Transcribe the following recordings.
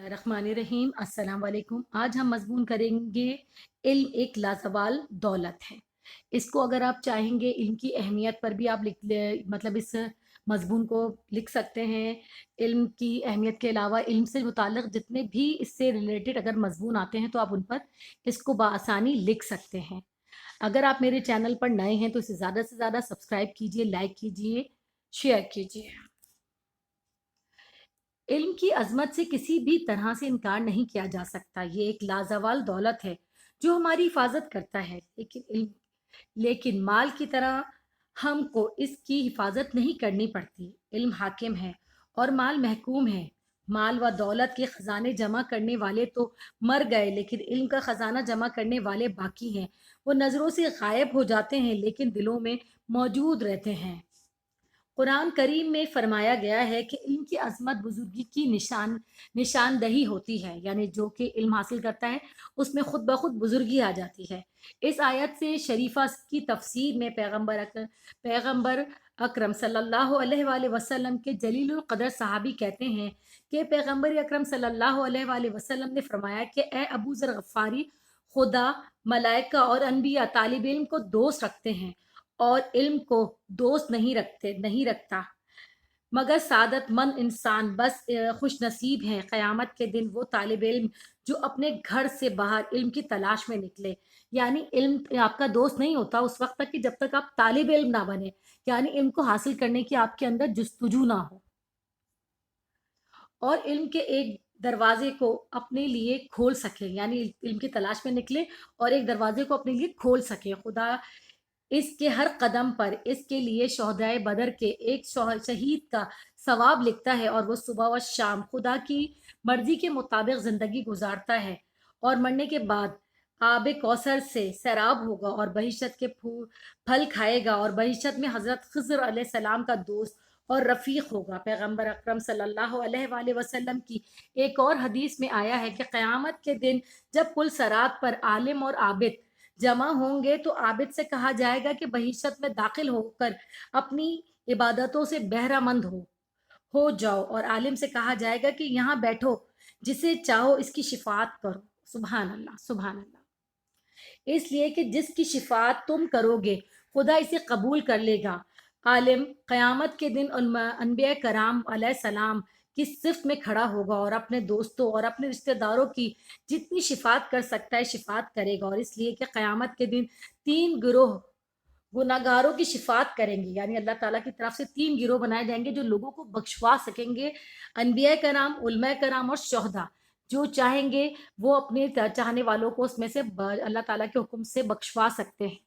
बिस्मिल्लाहिर्रहमानिर्रहीम। अस्सलाम वालेकुम। आज हम मज़मून करेंगे इल्म एक लाज़वाल दौलत है। इसको अगर आप चाहेंगे इल्म की अहमियत पर भी आप लिख ले मतलब इस मज़मून को लिख सकते हैं। इल्म की अहमियत के अलावा इल्म से मुताल्लिक़ जितने भी इससे रिलेटेड अगर मज़मून आते हैं तो आप उन पर इसको बआसानी लिख सकते हैं। अगर आप मेरे चैनल पर नए हैं तो इसे ज़्यादा से ज़्यादा सब्सक्राइब कीजिए, लाइक कीजिए, शेयर कीजिए। इल्म की अज़मत से किसी भी तरह से इनकार नहीं किया जा सकता। ये एक लाज़वाल दौलत है जो हमारी हिफाज़त करता है। लेकिन माल की तरह हमको इसकी हिफाज़त नहीं करनी पड़ती। इल्म हाकिम है और माल महकूम है। माल व दौलत के ख़ज़ाने जमा करने वाले तो मर गए, लेकिन इल्म का ख़ज़ाना जमा करने वाले बाकी हैं। वो नज़रों से गायब हो जाते हैं लेकिन दिलों में मौजूद रहते हैं। कुरान करीम में फरमाया गया है कि इल्म की अज़मत बुजुर्गी की निशानदही होती है, यानी जो कि इल्म हासिल करता है उसमें खुद ब खुद बुजुर्गी आ जाती है। इस आयत से शरीफा की तफसीर में पैगंबर अकरम सल्लल्लाहु अलैहि वसल्लम के जलीलुल कदर सहाबी कहते हैं कि पैगंबर अकरम सल्लल्लाहु अलैहि वसल्लम ने फरमाया कि ए अबू ज़र गफ़ारी, खुदा, मलाइका और अनबिया तालिब इल्म को दोस्त रखते हैं और इल्म को दोस्त नहीं रखता मगर सादतमंद इंसान। बस खुश नसीब हैं क़यामत के दिन वो तालिब इल्म जो अपने घर से बाहर इल्म की तलाश में निकले। यानी इल्म आपका दोस्त नहीं होता उस वक्त तक कि जब तक आप तालिब इल्म ना बने, यानी इल्म को हासिल करने की आपके अंदर जुस्तजू ना हो और इल्म के एक दरवाजे को अपने लिए खोल सके, यानी इल्म की तलाश में निकले और एक दरवाजे को अपने लिए खोल सके। खुदा इसके हर कदम पर इसके लिए शोहदाए बदर के एक शहीद का सवाब लिखता है और वो सुबह व शाम खुदा की मर्जी के मुताबिक जिंदगी गुजारता है और मरने के बाद आब कौसर से सैराब होगा और बहिश्त के फल खाएगा और बहिश्त में हजरत खिज़र अलैहिस्सलाम का दोस्त और रफ़ीक होगा। पैगंबर अकरम सल्लल्लाहु अलैहि वसल्लम की एक और हदीस में आया है कि क़यामत के दिन जब पुल सरात पर आलिम और आबिद जमा होंगे तो आबिद से कहा जाएगा कि बहिश्त में दाखिल होकर अपनी इबादतों से बहरामंद हो जाओ और आलिम से कहा जाएगा कि यहाँ बैठो, जिसे चाहो इसकी शिफात करो। सुभान अल्लाह, सुभान अल्लाह। इसलिए कि जिसकी शिफात तुम करोगे खुदा इसे कबूल कर लेगा। आलिम क़यामत के दिन अनबिया कराम अलैहिस्सलाम की सिफ़्त में खड़ा होगा और अपने दोस्तों और अपने रिश्तेदारों की जितनी शिफात कर सकता है शिफात करेगा। और इसलिए कि क़यामत के दिन 3 गिरोह गुनाहगारों की शिफात करेंगे, यानी अल्लाह ताला की तरफ से 3 गिरोह बनाए जाएंगे जो लोगों को बख्शवा सकेंगे। अनबिया कराम, उलमा कराम और शोहदा जो चाहेंगे वो अपने चाहने वालों को उसमें से अल्लाह ताला के हुक्म से बख्शवा सकते हैं।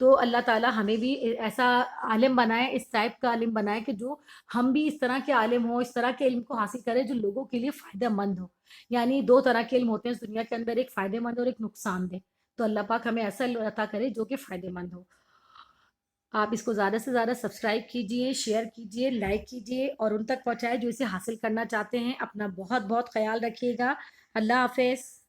तो अल्लाह ताला हमें भी ऐसा आलिम बनाए, इस टाइप का आलिम बनाए कि जो हम भी इस तरह के आलिम हों, इस तरह के इल्म को हासिल करें जो लोगों के लिए फ़ायदेमंद हो। यानी 2 तरह के इल्म होते हैं इस दुनिया के अंदर, एक फ़ायदेमंद और एक नुकसानदेह। तो अल्लाह पाक हमें ऐसा इल्म अता करे जो कि फ़ायदेमंद हो। आप इसको ज़्यादा से ज़्यादा सब्सक्राइब कीजिए, शेयर कीजिए, लाइक कीजिए और उन तक पहुँचाएँ जो इसे हासिल करना चाहते हैं। अपना बहुत-बहुत ख़्याल रखिएगा। अल्लाह हाफ़िज़।